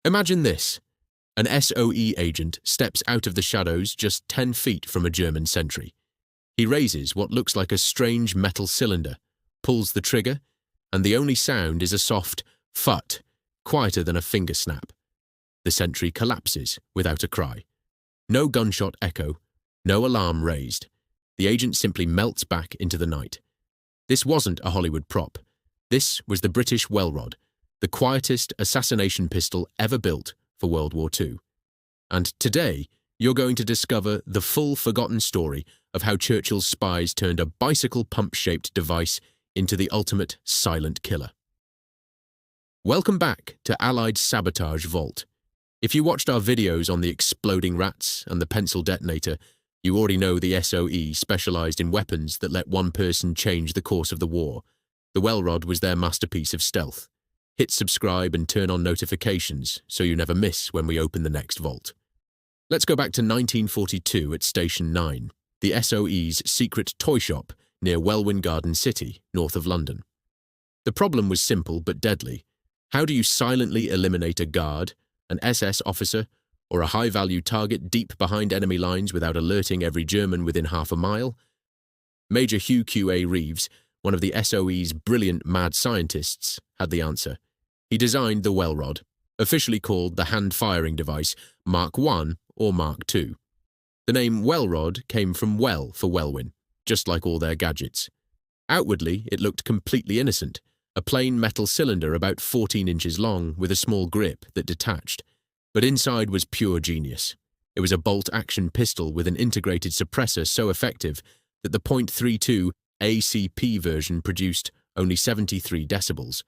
Imagine this. An SOE agent steps out of the shadows just 10 feet from a German sentry. He raises what looks like a strange metal cylinder, pulls the trigger, and the only sound is a soft phut, quieter than a finger snap. The sentry collapses without a cry. No gunshot echo, no alarm raised. The agent simply melts back into the night. This wasn't a Hollywood prop. This was the British Welrod, the quietest assassination pistol ever built for World War II. And today, you're going to discover the full forgotten story of how Churchill's spies turned a bicycle pump-shaped device into the ultimate silent killer. Welcome back to Allied Sabotage Vault. If you watched our videos on the exploding rats and the pencil detonator, you already know the SOE specialized in weapons that let one person change the course of the war. The Welrod was their masterpiece of stealth. Hit subscribe and turn on notifications so you never miss when we open the next vault. Let's go back to 1942 at Station 9, the SOE's secret toy shop near Welwyn Garden City, north of London. The problem was simple but deadly. How do you silently eliminate a guard, an SS officer, or a high-value target deep behind enemy lines without alerting every German within half a mile? Major Hugh Q.A. Reeves, one of the SOE's brilliant mad scientists, had the answer. He designed the Welrod, officially called the hand-firing device Mark I or Mark II. The name Welrod came from well for Welwyn, just like all their gadgets. Outwardly, it looked completely innocent, a plain metal cylinder about 14 inches long with a small grip that detached. But inside was pure genius. It was a bolt-action pistol with an integrated suppressor so effective that the .32 ACP version produced only 73 decibels,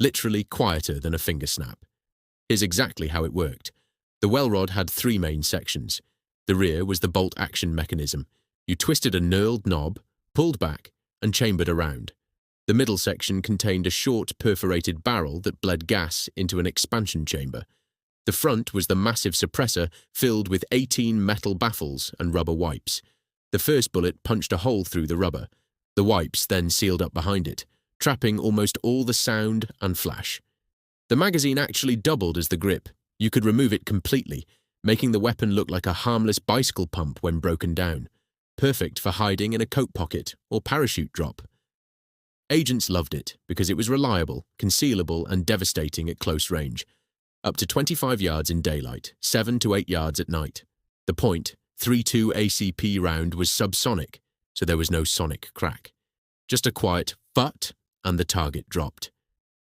literally quieter than a finger snap. Here's exactly how it worked. The Welrod had three main sections. The rear was the bolt-action mechanism. You twisted a knurled knob, pulled back, and chambered around. The middle section contained a short perforated barrel that bled gas into an expansion chamber. The front was the massive suppressor filled with 18 metal baffles and rubber wipes. The first bullet punched a hole through the rubber. The wipes then sealed up behind it, trapping almost all the sound and flash. The magazine actually doubled as the grip. You could remove it completely, making the weapon look like a harmless bicycle pump when broken down, perfect for hiding in a coat pocket or parachute drop. Agents loved it because it was reliable, concealable, and devastating at close range. Up to 25 yards in daylight, 7 to 8 yards at night. The .32 ACP round was subsonic, so there was no sonic crack. Just a quiet phut, and the target dropped.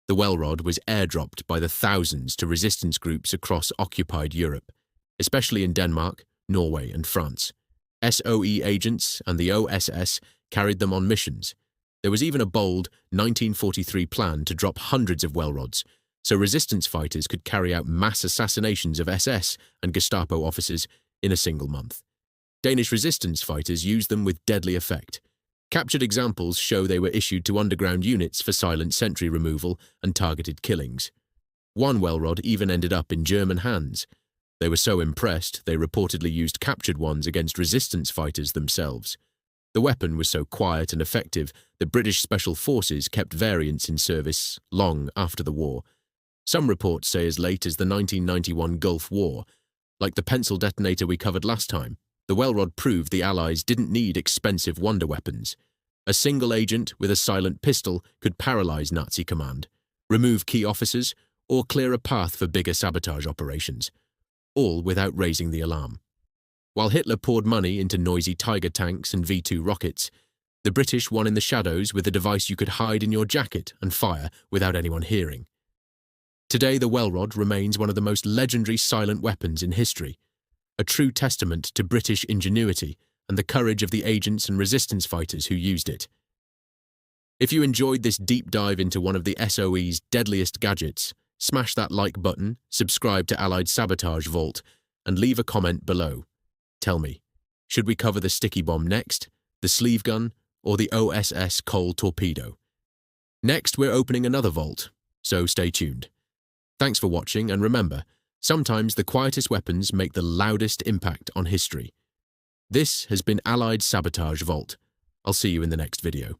The Welrod was airdropped by the thousands to resistance groups across occupied Europe, especially in Denmark, Norway, and France. SOE agents and the OSS carried them on missions. There was even a bold 1943 plan to drop hundreds of Welrods, so resistance fighters could carry out mass assassinations of SS and Gestapo officers in a single month. Danish resistance fighters used them with deadly effect. Captured examples show they were issued to underground units for silent sentry removal and targeted killings. One Welrod even ended up in German hands. They were so impressed they reportedly used captured ones against resistance fighters themselves. The weapon was so quiet and effective that British Special Forces kept variants in service long after the war. Some reports say as late as the 1991 Gulf War. Like the pencil detonator we covered last time, the Welrod proved the Allies didn't need expensive wonder weapons. A single agent with a silent pistol could paralyze Nazi command, remove key officers, or clear a path for bigger sabotage operations, all without raising the alarm. While Hitler poured money into noisy Tiger tanks and V-2 rockets, the British won in the shadows with a device you could hide in your jacket and fire without anyone hearing. Today, the Welrod remains one of the most legendary silent weapons in history, a true testament to British ingenuity and the courage of the agents and resistance fighters who used it. If you enjoyed this deep dive into one of the SOE's deadliest gadgets, smash that like button, subscribe to Allied Sabotage Vault, and leave a comment below. Tell me, should we cover the sticky bomb next, the sleeve gun, or the OSS coal torpedo? Next, we're opening another vault, so stay tuned. Thanks for watching, and remember, sometimes the quietest weapons make the loudest impact on history. This has been Allied Sabotage Vault. I'll see you in the next video.